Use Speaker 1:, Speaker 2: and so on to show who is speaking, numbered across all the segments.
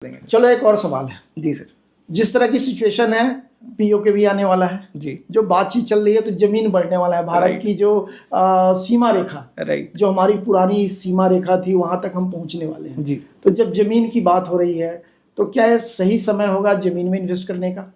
Speaker 1: चलो एक और सवाल है
Speaker 2: जी सर।
Speaker 1: जिस तरह की सिचुएशन है पीओके भी आने वाला है
Speaker 2: जी।
Speaker 1: जो बातचीत चल रही है तो जमीन बढ़ने वाला है भारत की जो सीमा रेखा जो हमारी पुरानी सीमा रेखा थी वहां तक हम पहुंचने वाले हैं
Speaker 2: जी।
Speaker 1: तो जब जमीन की बात हो रही है तो क्या ये सही समय होगा जमीन में इन्वेस्ट करने का?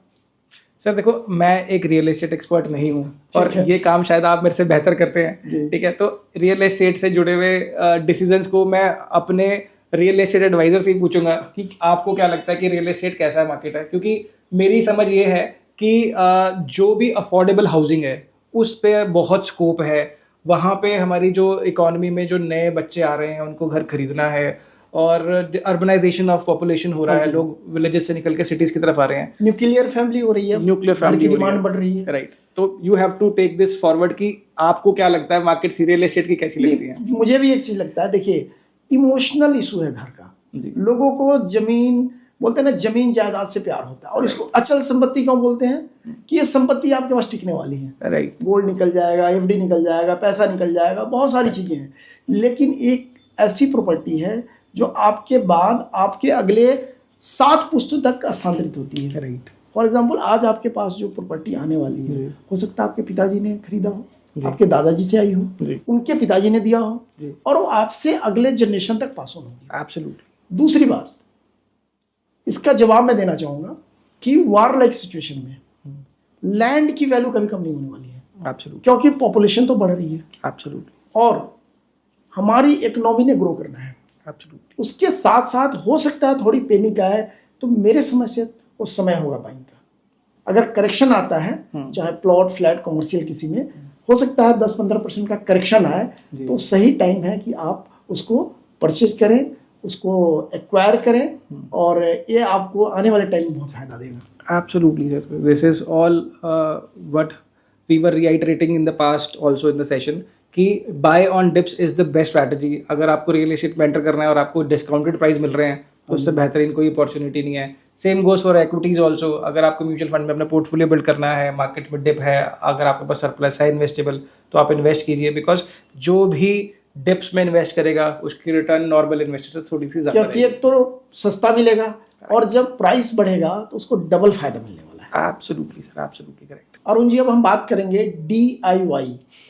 Speaker 2: सर देखो, मैं एक रियल एस्टेट एक्सपर्ट नहीं हूँ और ये काम शायद आप मेरे से बेहतर करते हैं, ठीक है। तो रियल एस्टेट से जुड़े हुए डिसीजंस को मैं अपने रियल एस्टेट एडवाइजर से ही पूछूंगा कि आपको क्या लगता है कि रियल एस्टेट कैसा मार्केट है, क्योंकि मेरी समझ ये है कि जो भी अफोर्डेबल हाउसिंग है उस पे बहुत स्कोप है। वहाँ पे हमारी जो इकोनॉमी में जो नए बच्चे आ रहे हैं उनको घर खरीदना है और अर्बनाइजेशन ऑफ पॉपुलेशन हो रहा है, लोग विलेजेस से निकल के सिटीज की तरफ आ रहे हैं,
Speaker 1: न्यूक्लियर फैमिली हो रही है,
Speaker 2: न्यूक्लियर फैमिली की
Speaker 1: डिमांड बढ़ रही है,
Speaker 2: राइट। तो you have to take this forward कि आपको क्या लगता है मार्केट रियल एस्टेट की कैसी लगती है?
Speaker 1: मुझे भी एक चीज लगता है, देखिए इमोशनल इशू है घर का। लोगों को जमीन बोलते हैं ना, जमीन जायदाद से प्यार होता है और इसको अचल संपत्ति क्यों बोलते हैं कि ये संपत्ति आपके पास टिकने वाली है,
Speaker 2: राइट।
Speaker 1: गोल्ड निकल जाएगा, एफडी निकल जाएगा, पैसा निकल जाएगा, बहुत सारी चीजें हैं, लेकिन एक ऐसी प्रॉपर्टी है जो आपके बाद आपके अगले 7 पुश्तों तक स्थानांतरित होती है,
Speaker 2: राइट।
Speaker 1: फॉर एग्जाम्पल आज आपके पास जो प्रॉपर्टी आने वाली है हो सकता है आपके पिताजी ने खरीदा हो, आपके दादाजी से आई हो, उनके पिताजी ने दिया हो और वो आपसे अगले जनरेशन तक पास ऑन होगी।
Speaker 2: एब्सोल्युटली।
Speaker 1: दूसरी बात, इसका जवाब मैं देना चाहूंगा कि वार लाइक सिचुएशन में लैंड की वैल्यू कभी कम नहीं होने वाली है,
Speaker 2: एब्सोल्युटली,
Speaker 1: क्योंकि पॉपुलेशन तो बढ़ रही है,
Speaker 2: एब्सोल्युटली,
Speaker 1: और हमारी इकोनॉमी ने ग्रो करना है,
Speaker 2: एब्सोल्युटली।
Speaker 1: उसके साथ साथ हो सकता है थोड़ी पैनिक आए, तो मेरे समझ से वो समय होगा बाइंग का। अगर करेक्शन आता है चाहे प्लॉट फ्लैट कमर्शियल किसी में, हो सकता है 10-15% का करेक्शन आए, तो सही टाइम है कि आप उसको परचेज करें, उसको एक्वायर करें और ये आपको आने वाले टाइम में बहुत फायदा देगा।
Speaker 2: Absolutely sir, this is all what we were reiterating in the past also in the session कि buy on dips is the best strategy. अगर आपको रियल एस्टेट में एंटर करना है और आपको डिस्काउंटेड प्राइस मिल रहे हैं तो उससे बेहतरीन कोई अपॉर्चुनिटी नहीं है। Same goes for equities also. अगर आपको म्यूचुअल फंड में अपना पोर्टफोलियो बिल्ड करना है, मार्केट में डिप है, अगर आपके पास सरप्लस है इन्वेस्टेबल, तो आप इन्वेस्ट कीजिए, बिकॉज जो भी डिप्स में इन्वेस्ट करेगा उसकी रिटर्न नॉर्मल इन्वेस्टर से थोड़ी सी ज्यादा,
Speaker 1: क्योंकि एक तो सस्ता मिलेगा और जब प्राइस बढ़ेगा तो उसको डबल फायदा मिलने वाला है।
Speaker 2: Absolutely sir, absolutely correct.
Speaker 1: Arun ji, अब हम बात करेंगे DIY।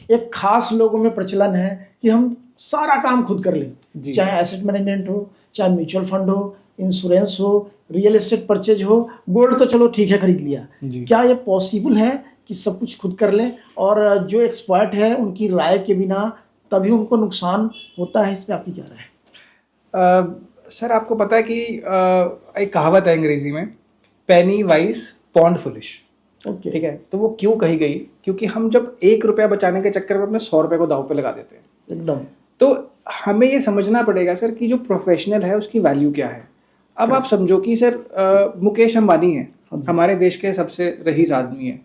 Speaker 1: एक खास लोगों में प्रचलन है कि हम सारा काम खुद कर लें, चाहे एसेट मैनेजमेंट हो, चाहे म्यूचुअल फंड हो, इंश्योरेंस हो, रियल एस्टेट परचेज हो, गोल्ड तो चलो ठीक है खरीद लिया। क्या ये पॉसिबल है कि सब कुछ खुद कर लें और जो एक्सपर्ट है उनकी राय के बिना तभी उनको नुकसान होता है? इस पर आपकी क्या राय है?
Speaker 2: सर आपको पता है कि एक कहावत है अंग्रेजी में, पेनी वाइज पॉन्ड फुलिश, ठीक है। तो वो क्यों कही गई? क्योंकि हम जब 1 रुपया बचाने के चक्कर में अपने 100 रुपये को दांव पे लगा देते हैं
Speaker 1: एकदम।
Speaker 2: तो हमें ये समझना पड़ेगा सर कि जो प्रोफेशनल है उसकी वैल्यू क्या है। अब आप समझो कि सर मुकेश अंबानी है, हमारे देश के सबसे रईस आदमी है,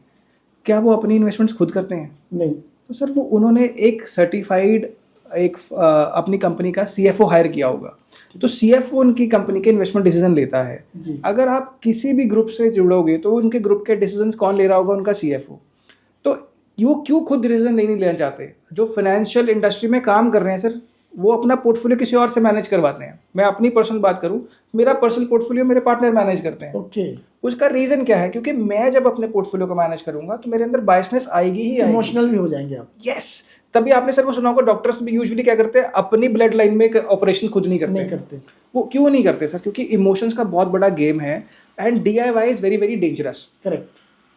Speaker 2: क्या वो अपनी इन्वेस्टमेंट्स खुद करते हैं?
Speaker 1: नहीं।
Speaker 2: तो सर वो उन्होंने एक सर्टिफाइड अपनी कंपनी का CFO हायर किया होगा, तो CFO उनकी कंपनी के इन्वेस्टमेंट डिसीजन लेता है। अगर आप किसी भी ग्रुप से जुड़ोगे तो उनके ग्रुप के डिसीजंस कौन ले रहा होगा? उनका CFO। तो वो क्यों खुद डिसीजन नहीं लेना चाहते? जो फाइनेंशियल इंडस्ट्री में काम कर रहे हैं सर, वो अपना पोर्टफोलियो किसी और से मैनेज करवाते हैं। मैं अपनी पर्सनल बात करूं, मेरा पर्सनल पोर्टफोलियो मेरे पार्टनर मैनेज करते हैं। उसका रीजन क्या है? क्योंकि मैं जब अपने पोर्टफोलियो को मैनेज करूंगा तो मेरे अंदर बायसनेस आएगी ही आएगी,
Speaker 1: इमोशनल भी हो जाएंगे आप।
Speaker 2: यस। तभी आपने सर वो सुना होगा, डॉक्टर्स भी यूजुअली क्या करते हैं, अपनी ब्लड लाइन में ऑपरेशन खुद नहीं करते। वो क्यों नहीं करते सर? क्योंकि इमोशंस का बहुत बड़ा गेम है and DIY is very very dangerous.
Speaker 1: Correct.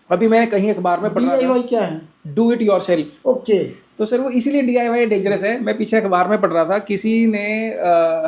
Speaker 2: अभी मैंने कहीं अखबार में पढ़ा था,
Speaker 1: DIY क्या है?
Speaker 2: Do it yourself.
Speaker 1: ओके।
Speaker 2: तो सर वो इसीलिए DIY डेंजरस है। मैं पीछे अखबार में पढ़ रहा था, किसी ने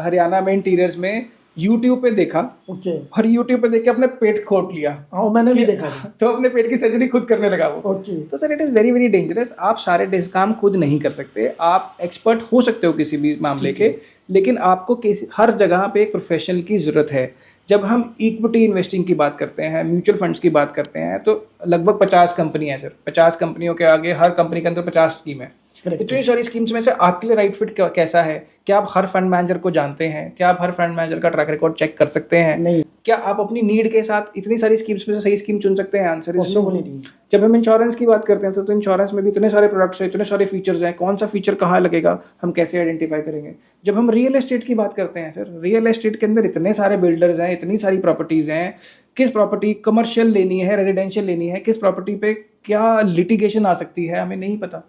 Speaker 2: हरियाणा में इंटीरियर्स में YouTube पे देखा, और YouTube पे देख के अपने पेट खोट लिया।
Speaker 1: हाँ, मैंने भी देखा था।
Speaker 2: तो अपने पेट की सर्जरी खुद करने लगा वो। तो sir it is very very dangerous. आप सारे काम खुद नहीं कर सकते। आप एक्सपर्ट हो सकते हो किसी भी मामले के, लेकिन आपको हर जगह पे एक प्रोफेशनल की ज़रूरत है। जब हम इक्विटी इन्वेस्टिंग की बात करते हैं, म्यूचुअल फंड्स की बात करते हैं, तो लगभग 50 कंपनी है सर। 50 कंपनियों के आगे हर कंपनी के अंदर 50 स्कीम है। इतनी सारी स्कीम्स में से आपके लिए राइट फिट कैसा है? क्या आप हर फंड मैनेजर को जानते हैं? क्या आप हर फंड मैनेजर का ट्रैक रिकॉर्ड चेक कर सकते हैं?
Speaker 1: नहीं।
Speaker 2: क्या आप अपनी नीड के साथ इतनी सारी स्कीम्स में से सही स्कीम चुन सकते हैं? Answer is no.
Speaker 1: नहीं।
Speaker 2: जब हम इंश्योरेंस की बात करते हैं तो इंश्योरेंस में भी इतने सारे प्रोडक्ट्स हैं, इतने सारे फीचर्स हैं, कौन सा फीचर कहाँ लगेगा हम कैसे आइडेंटिफाई करेंगे? जब हम रियल एस्टेट की बात करते हैं सर, रियल एस्टेट के अंदर इतने सारे बिल्डर्स हैं, इतनी सारी प्रॉपर्टीज हैं, किस प्रॉपर्टी कमर्शियल लेनी है, रेजिडेंशियल लेनी है, किस प्रॉपर्टी पे क्या लिटिगेशन आ सकती है, हमें नहीं पता।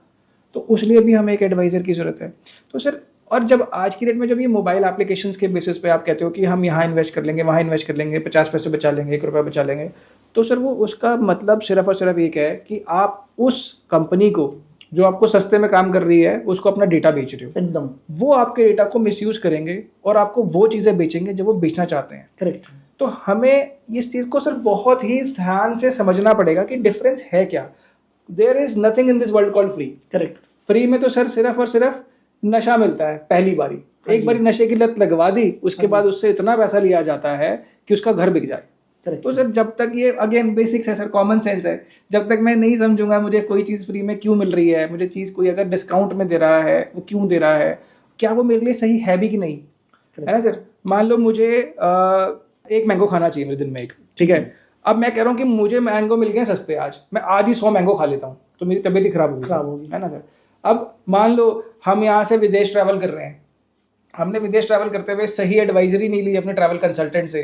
Speaker 2: तो उसलिए भी हमें एक एडवाइजर की जरूरत है। तो सर, और जब आज की डेट में जब ये मोबाइल एप्लीकेशंस के बेसिस पे आप कहते हो कि हम यहाँ इन्वेस्ट कर लेंगे, वहाँ इन्वेस्ट कर लेंगे, 50 पैसे बचा लेंगे, 1 रुपया बचा लेंगे, तो सर वो उसका मतलब सिर्फ और सिर्फ एक है कि आप उस कंपनी को जो आपको सस्ते में काम कर रही है उसको अपना डेटा बेच रहे हो।
Speaker 1: एकदम।
Speaker 2: वो आपके डेटा को मिसयूज करेंगे और आपको वो चीज़ें बेचेंगे जो वो बेचना चाहते हैं।
Speaker 1: करेक्ट।
Speaker 2: तो हमें इस चीज़ को सर बहुत ही ध्यान से समझना पड़ेगा कि डिफरेंस है क्या। There is nothing in this world called free.
Speaker 1: Correct.
Speaker 2: Free में तो सर सिर्फ और सिर्फ नशा मिलता है पहली बारी। एक बारी नशे की लत लगवा दी, उसके बाद उससे इतना पैसा लिया जाता है कि उसका घर बिक जाए। तो सर जब तक ये अगेन बेसिक्स है सर, कॉमन सेंस है, जब तक मैं नहीं समझूंगा मुझे कोई चीज़ फ्री में क्यों मिल रही है, मुझे चीज़ कोई अगर डिस्काउंट में दे रहा है वो क्यों दे रहा है, क्या वो मेरे लिए सही है भी कि नहीं, है ना सर। मान लो मुझे एक मैंगो खाना चाहिए मेरे दिन में एक, ठीक है। अब मैं कह रहा हूँ कि मुझे मैंगो मिल गए सस्ते, आज मैं आज ही 100 मैंगो खा लेता हूँ तो मेरी तबीयत ही खराब होगी, है ना सर। अब मान लो हम यहाँ से विदेश ट्रैवल कर रहे हैं, हमने विदेश ट्रैवल करते हुए सही एडवाइजरी नहीं ली अपने ट्रैवल कंसल्टेंट से,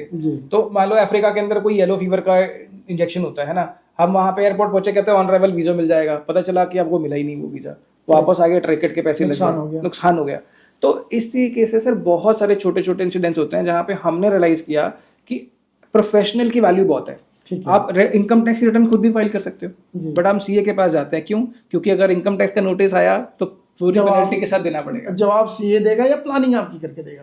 Speaker 2: तो मान लो अफ्रीका के अंदर कोई येलो फीवर का इंजेक्शन होता है ना, हम वहाँ पे एयरपोर्ट पहुंचे, कहते हैं ऑन अराइवल वीजा मिल जाएगा, पता चला कि आपको मिला ही नहीं वो वीजा, वापस आ गया, टिकट के पैसे नुकसान हो गया। तो इस तरीके से सर बहुत सारे छोटे छोटे इंसिडेंट्स होते हैं जहाँ पे हमने रियलाइज किया कि प्रोफेशनल की वैल्यू बहुत है। आप इनकम टैक्स रिटर्न खुद भी फाइल कर सकते हो, बट हम सीए के पास जाते हैं, क्यों? क्योंकि अगर इनकम टैक्स का नोटिस आया तो पूरी पेनल्टी के साथ देना पड़ेगा।
Speaker 1: जवाब सीए देगा या प्लानिंग आपकी करके देगा।